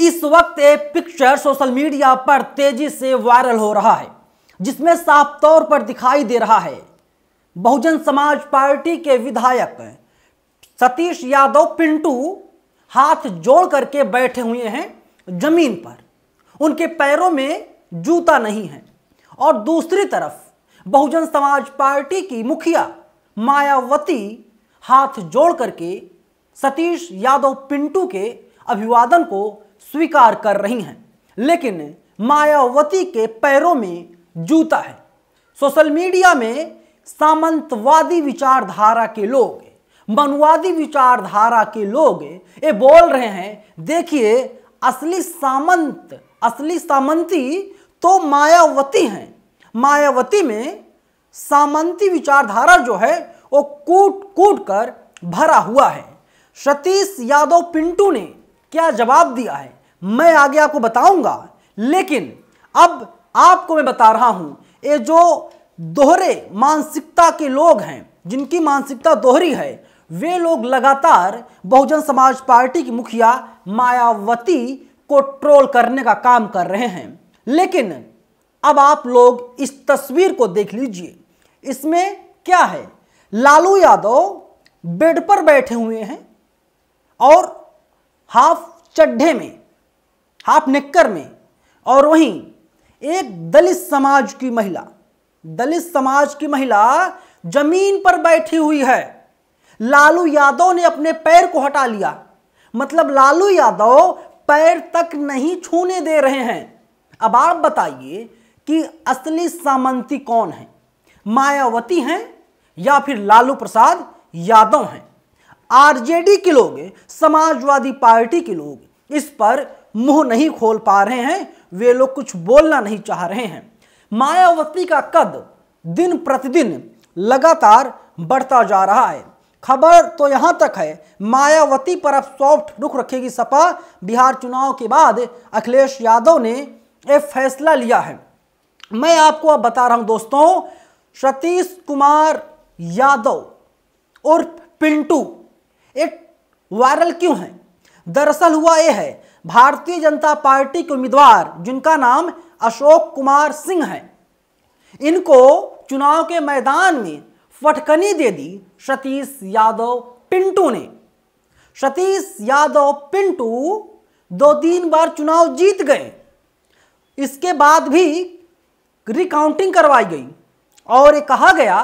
इस वक्त एक पिक्चर सोशल मीडिया पर तेजी से वायरल हो रहा है, जिसमें साफ तौर पर दिखाई दे रहा है बहुजन समाज पार्टी के विधायक सतीश यादव पिंटू हाथ जोड़ करके बैठे हुए हैं जमीन पर। उनके पैरों में जूता नहीं है और दूसरी तरफ बहुजन समाज पार्टी की मुखिया मायावती हाथ जोड़ करके सतीश यादव पिंटू के अभिवादन को स्वीकार कर रही हैं, लेकिन मायावती के पैरों में जूता है। सोशल मीडिया में सामंतवादी विचारधारा के लोग, मनुवादी विचारधारा के लोग ये बोल रहे हैं, देखिए असली सामंती तो मायावती हैं। मायावती में सामंती विचारधारा जो है वो कूट कूट कर भरा हुआ है। सतीश यादव पिंटू ने क्या जवाब दिया है मैं आगे आपको बताऊंगा, लेकिन अब आपको मैं बता रहा हूं, ये जो दोहरे मानसिकता के लोग हैं, जिनकी मानसिकता दोहरी है, वे लोग लगातार बहुजन समाज पार्टी की मुखिया मायावती को ट्रोल करने का काम कर रहे हैं। लेकिन अब आप लोग इस तस्वीर को देख लीजिए, इसमें क्या है? लालू यादव बेड पर बैठे हुए हैं और हाफ चड्ढे में, हाफ निक्कर में, और वहीं एक दलित समाज की महिला जमीन पर बैठी हुई है। लालू यादव ने अपने पैर को हटा लिया, मतलब लालू यादव पैर तक नहीं छूने दे रहे हैं। अब आप बताइए कि असली सामंती कौन है, मायावती हैं या फिर लालू प्रसाद यादव हैं? आरजेडी के लोग, समाजवादी पार्टी के लोग इस पर मुंह नहीं खोल पा रहे हैं, वे लोग कुछ बोलना नहीं चाह रहे हैं। मायावती का कद दिन प्रतिदिन लगातार बढ़ता जा रहा है। खबर तो यहां तक है, मायावती पर अब सॉफ्ट रुख रखेगी सपा। बिहार चुनाव के बाद अखिलेश यादव ने एक फैसला लिया है। मैं आपको अब बता रहा हूं दोस्तों, सतीश कुमार यादव उर्फ पिंटू एक वायरल क्यों है? दरअसल हुआ यह है, भारतीय जनता पार्टी के उम्मीदवार जिनका नाम अशोक कुमार सिंह है, इनको चुनाव के मैदान में फटकनी दे दी सतीश यादव पिंटू ने। सतीश यादव पिंटू 2-3 बार चुनाव जीत गए, इसके बाद भी रिकाउंटिंग करवाई गई और ये कहा गया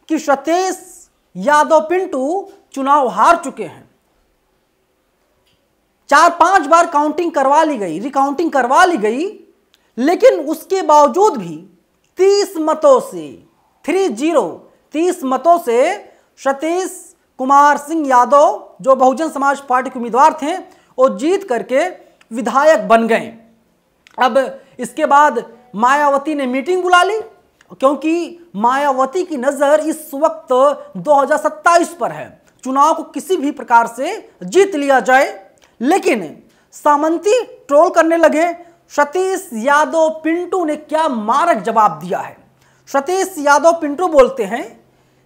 कि सतीश यादव पिंटू चुनाव हार चुके हैं। 4-5 बार काउंटिंग करवा ली गई, रिकाउंटिंग करवा ली गई, लेकिन उसके बावजूद भी 30 मतों से सतीश कुमार सिंह यादव, जो बहुजन समाज पार्टी के उम्मीदवार थे, वो जीत करके विधायक बन गए। अब इसके बाद मायावती ने मीटिंग बुला ली, क्योंकि मायावती की नजर इस वक्त 2027 पर है, चुनाव को किसी भी प्रकार से जीत लिया जाए। लेकिन सामंती ट्रोल करने लगे। सतीश यादव पिंटू ने क्या मारक जवाब दिया है। सतीश यादव पिंटू बोलते हैं,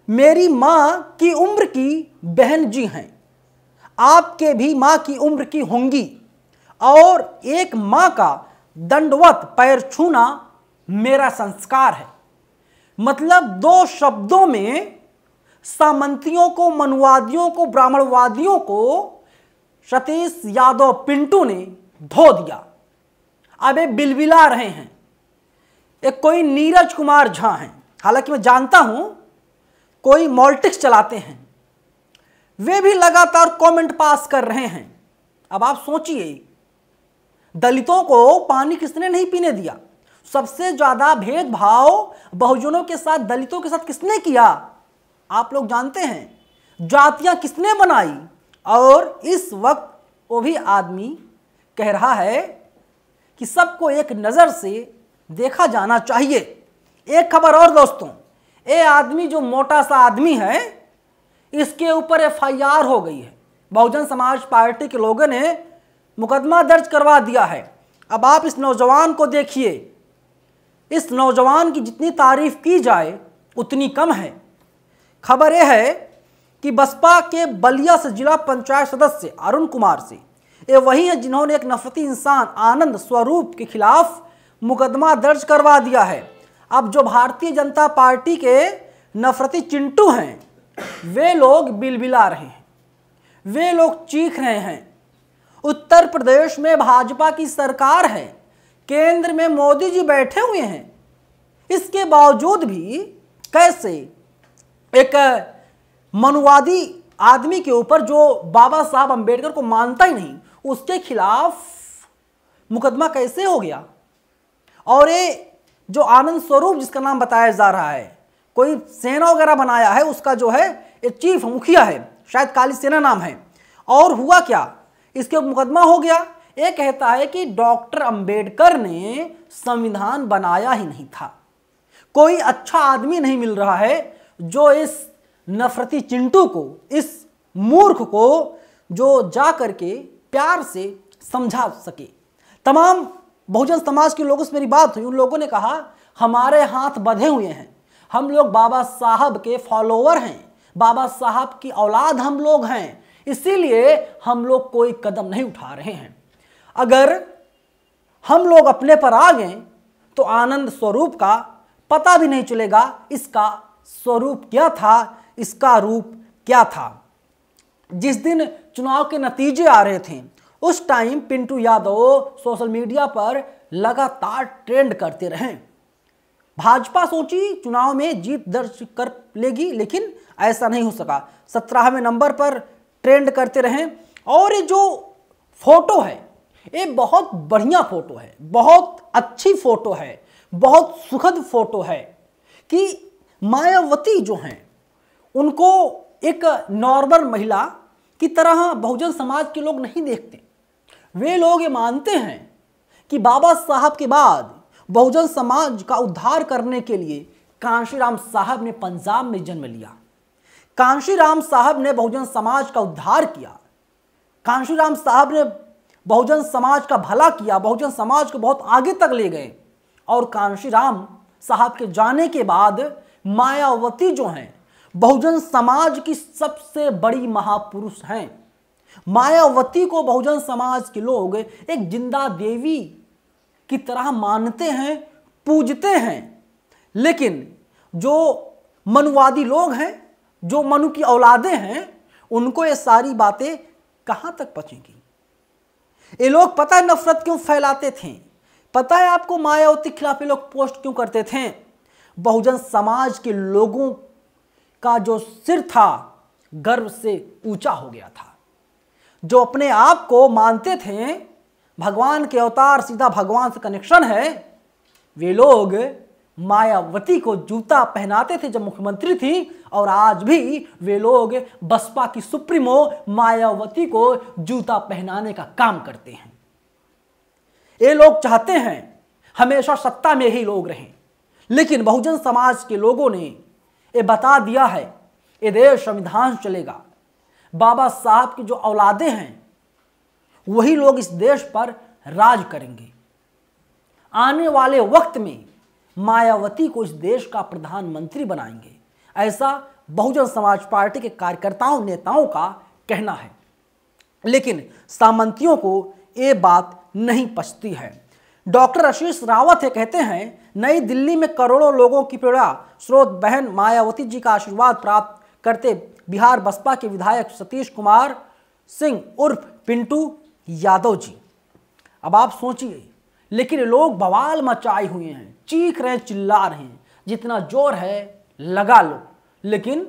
मेरी मां की उम्र की बहन जी हैं, आपके भी मां की उम्र की होंगी, और एक मां का दंडवत पैर छूना मेरा संस्कार है। मतलब 2 शब्दों में सामंतियों को, मनुवादियों को, ब्राह्मणवादियों को सतीश यादव पिंटू ने धो दिया। अब ये बिलबिला रहे हैं। एक कोई नीरज कुमार झा हैं, हालांकि मैं जानता हूं कोई मॉलिटिक्स चलाते हैं, वे भी लगातार कमेंट पास कर रहे हैं। अब आप सोचिए, दलितों को पानी किसने नहीं पीने दिया? सबसे ज्यादा भेदभाव बहुजनों के साथ, दलितों के साथ किसने किया? आप लोग जानते हैं। जातियां किसने बनाई? और इस वक्त वो भी आदमी कह रहा है कि सबको एक नज़र से देखा जाना चाहिए। एक खबर और दोस्तों, ये आदमी जो मोटा सा आदमी है, इसके ऊपर FIR हो गई है। बहुजन समाज पार्टी के लोगों ने मुकदमा दर्ज करवा दिया है। अब आप इस नौजवान को देखिए, इस नौजवान की जितनी तारीफ की जाए उतनी कम है। खबर यह है कि बसपा के बलिया से जिला पंचायत सदस्य अरुण कुमार से ये वही हैं जिन्होंने एक नफरती इंसान आनंद स्वरूप के खिलाफ मुकदमा दर्ज करवा दिया है। अब जो भारतीय जनता पार्टी के नफरती चिंटू हैं, वे लोग बिलबिला रहे हैं, वे लोग चीख रहे हैं। उत्तर प्रदेश में भाजपा की सरकार है, केंद्र में मोदी जी बैठे हुए हैं, इसके बावजूद भी कैसे एक मनुवादी आदमी के ऊपर जो बाबा साहब अंबेडकर को मानता ही नहीं, उसके खिलाफ मुकदमा कैसे हो गया। और ये जो आनंद स्वरूप जिसका नाम बताया जा रहा है, कोई सेना वगैरह बनाया है, उसका जो है ये चीफ मुखिया है, शायद काली सेना नाम है। और हुआ क्या, इसके मुकदमा हो गया। ये कहता है कि डॉक्टर अंबेडकर ने संविधान बनाया ही नहीं था। कोई अच्छा आदमी नहीं मिल रहा है जो इस नफरती चिंटू को, इस मूर्ख को जो जा करके प्यार से समझा सके। तमाम बहुजन समाज के लोगों से मेरी बात हुई, उन लोगों ने कहा हमारे हाथ बंधे हुए हैं, हम लोग बाबा साहब के फॉलोवर हैं, बाबा साहब की औलाद हम लोग हैं, इसीलिए हम लोग कोई कदम नहीं उठा रहे हैं। अगर हम लोग अपने पर आ गए तो आनंद स्वरूप का पता भी नहीं चलेगा इसका स्वरूप क्या था, इसका रूप क्या था। जिस दिन चुनाव के नतीजे आ रहे थे उस time Pintu Yadav social media पर लगातार ट्रेंड करते रहे। भाजपा सोची चुनाव में जीत दर्ज कर लेगी, लेकिन ऐसा नहीं हो सका। 17वें नंबर पर ट्रेंड करते रहे। और ये जो फोटो है ये बहुत बढ़िया फोटो है, बहुत अच्छी फोटो है, बहुत सुखद फोटो है कि मायावती जो हैं उनको एक नॉर्मल महिला की तरह बहुजन समाज के लोग नहीं देखते। वे लोग ये मानते हैं कि बाबा साहब के बाद बहुजन समाज का उद्धार करने के लिए कांशीराम साहब ने पंजाब में जन्म लिया। कांशीराम साहब ने बहुजन समाज का उद्धार किया, कांशीराम साहब ने बहुजन समाज का भला किया, बहुजन समाज को बहुत आगे तक ले गए। और कांशीराम साहब के जाने के बाद मायावती जो हैं बहुजन समाज की सबसे बड़ी महापुरुष हैं। मायावती को बहुजन समाज के लोग एक जिंदा देवी की तरह मानते हैं, पूजते हैं। लेकिन जो मनुवादी लोग हैं, जो मनु की औलादें हैं, उनको ये सारी बातें कहां तक पचेंगी। ये लोग पता है नफरत क्यों फैलाते थे, पता है आपको मायावती के खिलाफ ये लोग पोस्ट क्यों करते थे। बहुजन समाज के लोगों का जो सिर था गर्व से ऊंचा हो गया था। जो अपने आप को मानते थे भगवान के अवतार, सीधा भगवान से कनेक्शन है, वे लोग मायावती को जूता पहनाते थे जब मुख्यमंत्री थी। और आज भी वे लोग बसपा की सुप्रीमो मायावती को जूता पहनाने का काम करते हैं। ये लोग चाहते हैं हमेशा सत्ता में ही लोग रहें, लेकिन बहुजन समाज के लोगों ने ये बता दिया है ये देश संविधान चलेगा। बाबा साहब की जो औलादें हैं वही लोग इस देश पर राज करेंगे। आने वाले वक्त में मायावती को इस देश का प्रधानमंत्री बनाएंगे, ऐसा बहुजन समाज पार्टी के कार्यकर्ताओं नेताओं का कहना है। लेकिन सामंतियों को ये बात नहीं पचती है। डॉक्टर आशीष रावत ये कहते हैं नई दिल्ली में करोड़ों लोगों की पीड़ा स्रोत बहन मायावती जी का आशीर्वाद प्राप्त करते बिहार बसपा के विधायक सतीश कुमार सिंह उर्फ पिंटू यादव जी। अब आप सोचिए, लेकिन लोग बवाल मचाए हुए हैं, चीख रहे हैं, चिल्ला रहे हैं, जितना जोर है लगा लो, लेकिन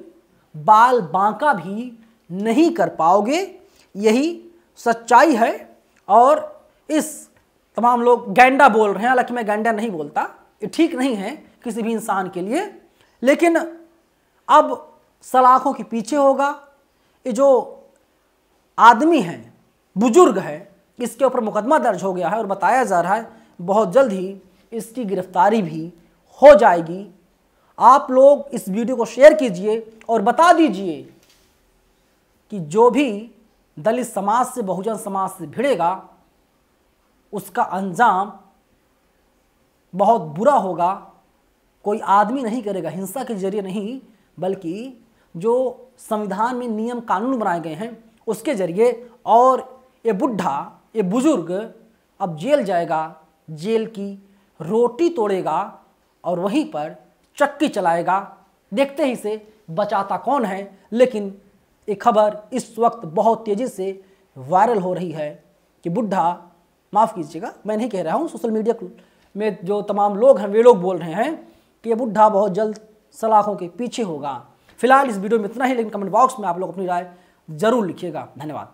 बाल बांका भी नहीं कर पाओगे। यही सच्चाई है। और इस तमाम लोग गैंडा बोल रहे हैं, हालांकि मैं गैंडा नहीं बोलता, ये ठीक नहीं है किसी भी इंसान के लिए। लेकिन अब सलाखों के पीछे होगा। ये जो आदमी है, बुजुर्ग है, इसके ऊपर मुकदमा दर्ज हो गया है और बताया जा रहा है बहुत जल्द ही इसकी गिरफ्तारी भी हो जाएगी। आप लोग इस वीडियो को शेयर कीजिए और बता दीजिए कि जो भी दलित समाज से, बहुजन समाज से भिड़ेगा उसका अंजाम बहुत बुरा होगा। कोई आदमी नहीं करेगा, हिंसा के जरिए नहीं, बल्कि जो संविधान में नियम कानून बनाए गए हैं उसके जरिए। और ये बुढ़ा, ये बुजुर्ग अब जेल जाएगा, जेल की रोटी तोड़ेगा और वहीं पर चक्की चलाएगा। देखते ही से बचाता कौन है। लेकिन ये खबर इस वक्त बहुत तेज़ी से वायरल हो रही है कि बुढ़ा, माफ़ कीजिएगा मैं नहीं कह रहा हूँ, सोशल मीडिया में जो तमाम लोग हैं वे लोग बोल रहे हैं कि ये बुढ़ा बहुत जल्द सलाखों के पीछे होगा। फिलहाल इस वीडियो में इतना ही, लेकिन कमेंट बॉक्स में आप लोग अपनी राय जरूर लिखिएगा। धन्यवाद।